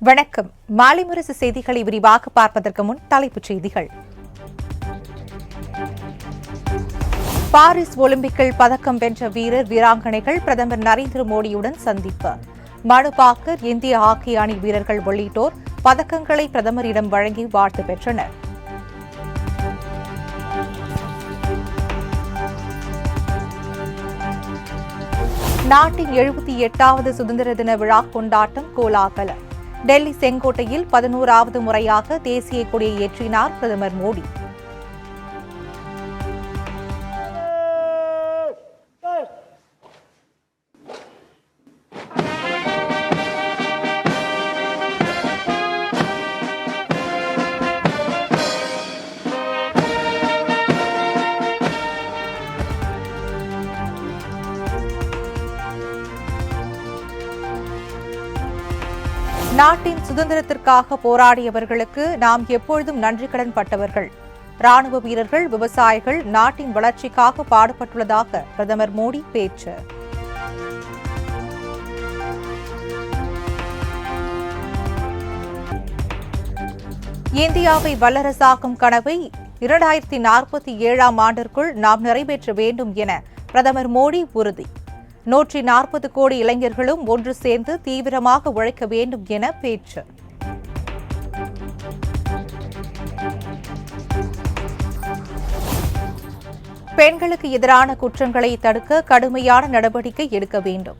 வணக்கம். மாலை முரசு செய்திகளை விரிவாக பார்ப்பதற்கு முன் தலைப்புச் செய்திகள். பாரிஸ் ஒலிம்பிக்கில் பதக்கம் வென்ற வீரர் வீராங்கனைகள் பிரதமர் நரேந்திர மோடியுடன் சந்திப்பு. மனு பாக்கர், இந்திய ஹாக்கி அணி வீரர்கள் உள்ளிட்டோர் பதக்கங்களை பிரதமரிடம் வழங்கி வாழ்த்து பெற்றனர். நாட்டின் 78வது சுதந்திர தின விழா கொண்டாட்டம் கோலாகலம். டெல்லி செங்கோட்டையில் 11வது முறையாக தேசிய கொடியை ஏற்றினார் பிரதமர் மோடி. நாட்டின் சுதந்திரத்திற்காக போராடியவர்களுக்கு நாம் எப்பொழுதும் நன்றி கடன் பட்டவர்கள். ராணுவ வீரர்கள், விவசாயிகள் நாட்டின் வளர்ச்சிக்காக பாடுபட்டுள்ளதாக பிரதமர் மோடி பேச்சு. இந்தியாவை வல்லரசாக்கும் கனவை 2047ஆம் ஆண்டிற்குள் நாம் நிறைவேற்ற வேண்டும் என பிரதமர் மோடி உறுதி. 140 கோடி இளைஞர்களும் ஒன்று சேர்ந்து தீவிரமாக உழைக்க வேண்டும் என பேச்சு. பெண்களுக்கு எதிரான குற்றங்களை தடுக்க கடுமையான நடவடிக்கை எடுக்க வேண்டும்.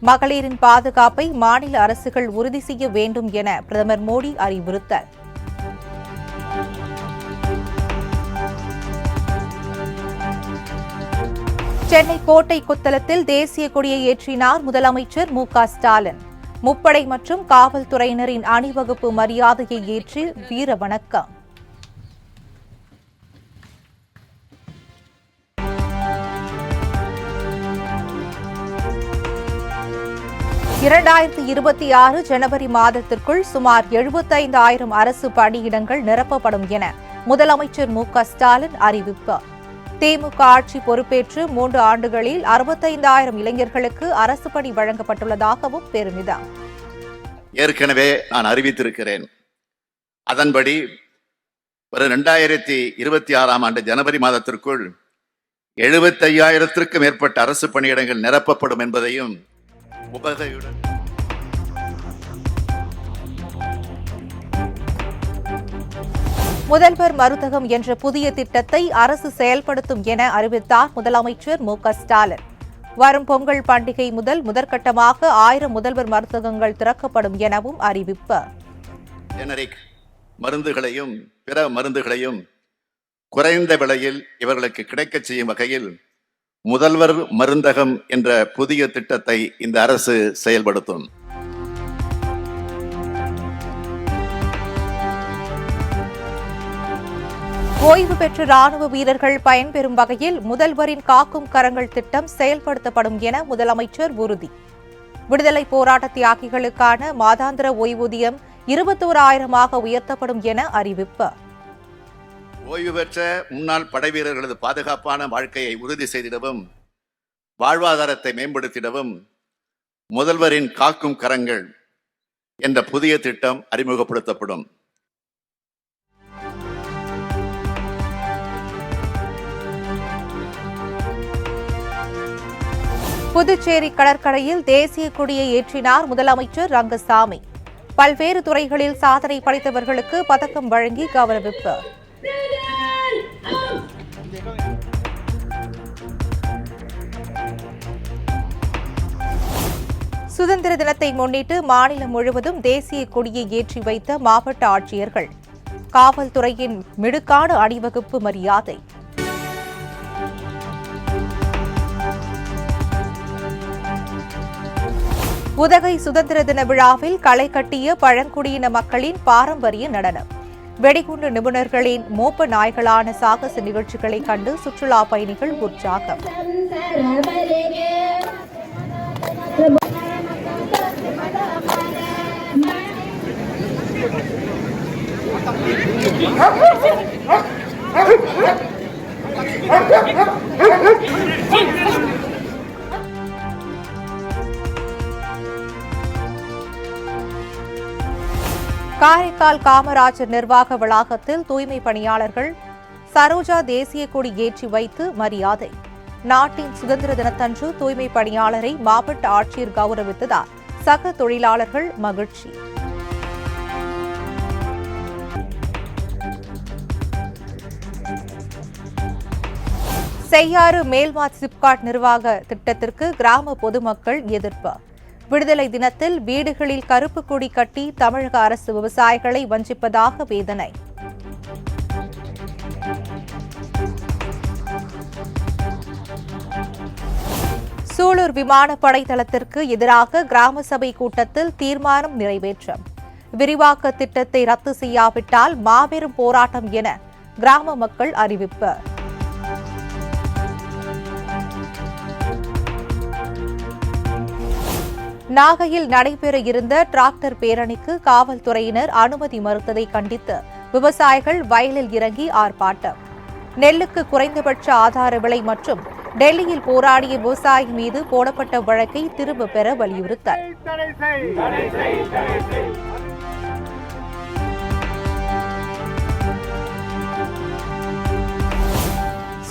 மகளிரின் பாதுகாப்பை மாநில அரசுகள் உறுதி செய்ய வேண்டும் என பிரதமர் மோடி அறிவுறுத்தல். சென்னை கோட்டை கொத்தளத்தில் தேசிய கொடியை ஏற்றினார் முதலமைச்சர் மு.க.ஸ்டாலின். முப்படை மற்றும் காவல்துறையினரின் அணிவகுப்பு மரியாதையை ஏற்றி வீர வணக்கம். ஜனவரி மாதத்திற்குள் சுமார் 75,000 அரசு பணியிடங்கள் நிரப்பப்படும் என முதலமைச்சர் மு.க.ஸ்டாலின் அறிவிப்பு. திமுக ஆட்சி பொறுப்பேற்று 3 ஆண்டுகளில் 65,000 இளைஞர்களுக்கு அரசு பணி வழங்கப்பட்டுள்ளதாகவும் பெருமிதம். ஏற்கனவே நான் அறிவித்திருக்கிறேன். அதன்படி வரும் 2026ஆம் ஆண்டு ஜனவரி மாதத்திற்குள் 75,000க்கும் மேற்பட்ட அரசு பணியிடங்கள் நிரப்பப்படும் என்பதையும் உபகையுடன் முதல்வர் மருந்தகம் என்ற புதிய திட்டத்தை அரசு செயல்படுத்தும் என அறிவித்தார் முதலமைச்சர் மு.க.ஸ்டாலின். வரும் பொங்கல் பண்டிகை முதல் முதற்கட்டமாக 1000 முதல்வர் மருந்தகங்கள் திறக்கப்படும் எனவும் அறிவிப்பு. ஜெனரிக் மருந்துகளையும் பிற மருந்துகளையும் குறைந்த விலையில் இவர்களுக்கு கிடைக்கச் செய்யும் வகையில் முதல்வர் மருந்தகம் என்ற புதிய திட்டத்தை இந்த அரசு செயல்படுத்தும். ஓய்வு பெற்ற ராணுவ வீரர்கள் பயன்பெறும் வகையில் முதல்வரின் காக்கும் கரங்கள் திட்டம் செயல்படுத்தப்படும் என முதலமைச்சர் உறுதி. விடுதலை போராட்ட தியாகிகளுக்கான மாதாந்திர ஓய்வூதியம் 21,000ஆக உயர்த்தப்படும் என அறிவிப்பு. ஓய்வு பெற்ற முன்னாள் படைவீரர்களது பாதுகாப்பான வாழ்க்கையை உறுதி செய்திடவும் வாழ்வாதாரத்தை மேம்படுத்திடவும் முதல்வரின் காக்கும் கரங்கள் என்ற புதிய திட்டம் அறிமுகப்படுத்தப்படும். புதுச்சேரி கடற்கரையில் தேசிய கொடியை ஏற்றினார் முதலமைச்சர் ரங்கசாமி. பல்வேறு துறைகளில் சாதனை படைத்தவர்களுக்கு பதக்கம் வழங்கி கௌரவிப்பு. சுதந்திர தினத்தை முன்னிட்டு மாநிலம் முழுவதும் தேசிய கொடியை ஏற்றி வைத்த மாவட்ட ஆட்சியர்கள். காவல்துறையின் மிடுக்கான அணிவகுப்பு மரியாதை. உதகை சுதந்திர தின விழாவில் களை கட்டிய பழங்குடியின மக்களின் பாரம்பரிய நடனம். வெடிகுண்டு நிபுணர்களின் மோப்ப நாய்களான சாகச நிகழ்ச்சிகளை கண்டு சுற்றுலா பயணிகள் உற்சாகம். காரைக்கால் காமராஜர் நிர்வாக வளாகத்தில் தூய்மை பணியாளர்கள் சரோஜா தேசிய கொடி ஏற்றி வைத்து மரியாதை. நாட்டின் சுதந்திர தினத்தன்று தூய்மை பணியாளரை மாவட்ட ஆட்சியர் கௌரவித்ததால் சக தொழிலாளர்கள் மகிழ்ச்சி. செய்யாறு மேல்மாத் சிப்காட் நிர்வாக திட்டத்திற்கு கிராம பொதுமக்கள் எதிர்ப்பு. விடுதலை தினத்தில் வீடுகளில் கருப்பு கொடி கட்டி தமிழக அரசு விவசாயிகளை வஞ்சிப்பதாக வேதனை. சூலூர் விமானப்படை தளத்திற்கு எதிராக கிராம சபை கூட்டத்தில் தீர்மானம் நிறைவேற்றம். விரிவாக்க திட்டத்தை ரத்து செய்யாவிட்டால் மாபெரும் போராட்டம் என கிராம மக்கள் அறிவிப்பு. நாகையில் நடைபெற இருந்த டிராக்டர் பேரணிக்கு காவல்துறையினர் அனுமதி மறுத்ததை கண்டித்து விவசாயிகள் வயலில் இறங்கி ஆர்ப்பாட்டம். நெல்லுக்கு குறைந்தபட்ச ஆதார விலை மற்றும் டெல்லியில் போராடிய விவசாயி மீது போடப்பட்ட வழக்கை திரும்பப் பெற வலியுறுத்தல்.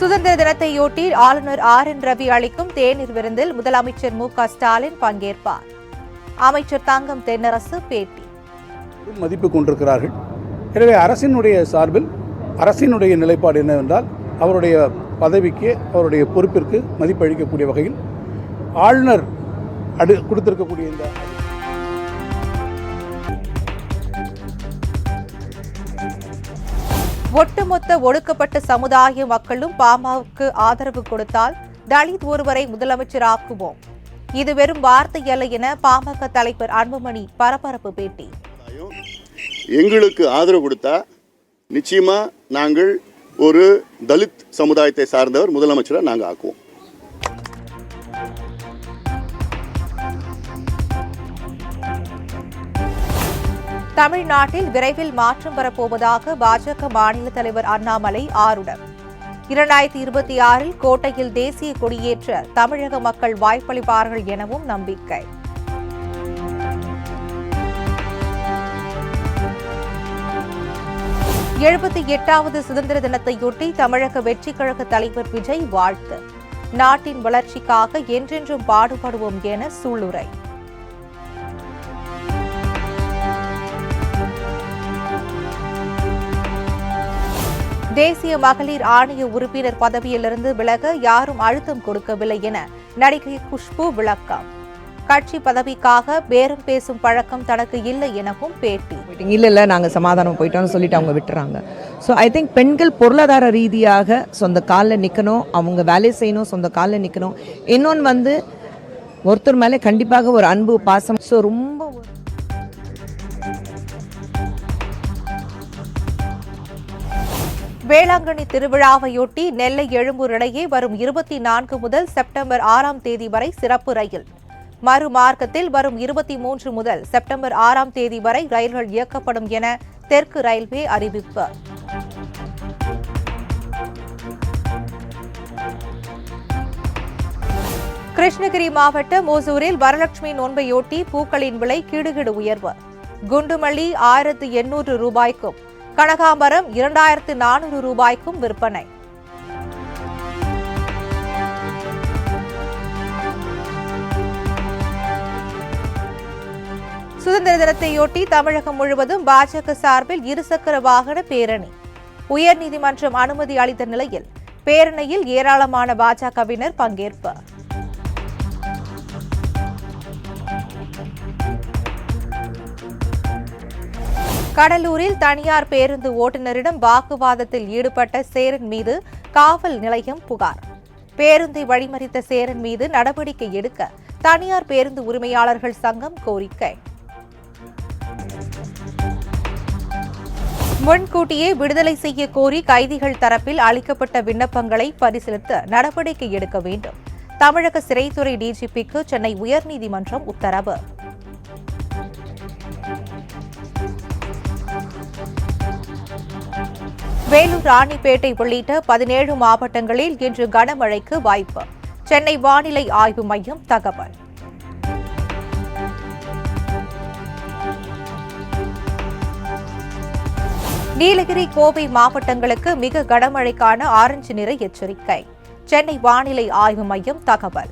சுதந்திர தினத்தையொட்டி ஆளுநர் RN ரவி அளிக்கும் தேநீர் விருந்தில் முதலமைச்சர் MK ஸ்டாலின் பங்கேற்பார். அமைச்சர் தங்கம் தென்னரசு பேட்டி. மதிப்பு கொண்டிருக்கிறார்கள். எனவே அரசினுடைய சார்பில் அரசினுடைய நிலைப்பாடு என்னவென்றால் அவருடைய பதவிக்கு அவருடைய பொறுப்பிற்கு மதிப்பளிக்கக்கூடிய வகையில் ஆளுநர் கொடுத்திருக்கக்கூடிய இந்த ஒட்டுமொத்த ஒடுக்கப்பட்ட சமுதாய மக்களும் பாமகவுக்கு ஆதரவு கொடுத்தால் தலித் ஒருவரை முதலமைச்சராக்குவோம். இது வெறும் வார்த்தை அல்ல என பாமக தலைவர் அன்புமணி பரபரப்பு பேட்டி. எங்களுக்கு ஆதரவு கொடுத்தா நிச்சயமா நாங்கள் ஒரு தலித் சமுதாயத்தை சார்ந்தவர் முதலமைச்சரை நாங்கள் ஆக்குவோம். தமிழ்நாட்டில் விரைவில் மாற்றம் வரப்போவதாக பாஜக மாநில தலைவர் அண்ணாமலை ஆருடம். 2026 கோட்டையில் தேசிய கொடியேற்ற தமிழக மக்கள் வாய்ப்பளிப்பார்கள் எனவும் நம்பிக்கை. எழுபத்தி சுதந்திர தினத்தையொட்டி தமிழக வெற்றிக் கழக தலைவர் விஜய் வாழ்த்து. நாட்டின் வளர்ச்சிக்காக என்றென்றும் பாடுபடுவோம் என சூளுரை. தேசிய மகளிர் ஆணைய உறுப்பினர் பதவியிலிருந்து விலக யாரும் அழுத்தம் கொடுக்கவில்லை என நடிகை குஷ்பு விளக்கம். கட்சி பதவிக்காக பேரம் பேசும் பழக்கம் தனக்கு இல்லை எனவும் பேட்டி. இல்ல நாங்கள் சமாதானம் போயிட்டோம்னு சொல்லிட்டு அவங்க விட்டுறாங்க. ஸோ ஐ திங்க் பெண்கள் பொருளாதார ரீதியாக சொந்த காலில் நிற்கணும், அவங்க வேலை செய்யணும், சொந்த காலில் நிற்கணும். இன்னொன்று ஒருத்தர் மேலே கண்டிப்பாக ஒரு அன்பு பாசம். ஸோ ரொம்ப வேளாங்கண்ணி திருவிழாவையொட்டி நெல்லை எழும்பூர் இடையே வரும் 24 முதல் செப்டம்பர் 6ஆம் தேதி வரை சிறப்பு ரயில். மறுமார்க்கத்தில் வரும் 23 முதல் செப்டம்பர் 6ஆம் தேதி வரை ரயில்கள் இயக்கப்படும் என தெற்கு ரயில்வே அறிவிப்பு. கிருஷ்ணகிரி மாவட்டம் ஓசூரில் வரலட்சுமி நோன்பையொட்டி பூக்களின் விலை கிடுகிடு உயர்வு. குண்டுமல்லி 1800 ரூபாய்க்கும் கனகாம்பரம் 2400 ரூபாய்க்கும் விற்பனை. சுதந்திர தினத்தையொட்டி தமிழகம் முழுவதும் பாஜக சார்பில் இருசக்கர வாகன பேரணி. உயர்நீதிமன்றம் அனுமதி அளித்த நிலையில் பேரணியில் ஏராளமான பாஜகவினர் பங்கேற்பு. கடலூரில் தனியார் பேருந்து ஓட்டுநரிடம் வாக்குவாதத்தில் ஈடுபட்ட சேரன் மீது காவல் நிலையம் புகார். பேருந்தை வழிமறித்த சேரன் மீது நடவடிக்கை எடுக்க தனியார் பேருந்து உரிமையாளர்கள் சங்கம் கோரிக்கை. முன்கூட்டியே விடுதலை செய்ய கோரி கைதிகள் தரப்பில் அளிக்கப்பட்ட விண்ணப்பங்களை பரிசீலித்து நடவடிக்கை எடுக்க வேண்டும். தமிழக சிறைத்துறை டிஜிபிக்கு சென்னை உயர்நீதிமன்றம் உத்தரவு. வேலூர், ராணிப்பேட்டை உள்ளிட்ட 17 மாவட்டங்களில் இன்று கனமழைக்கு வாய்ப்பு. சென்னை வானிலை ஆய்வு மையம் தகவல். நீலகிரி கோவை மாவட்டங்களுக்கு மிக கனமழைக்கான ஆரஞ்சு நிற எச்சரிக்கை. சென்னை வானிலை ஆய்வு மையம் தகவல்.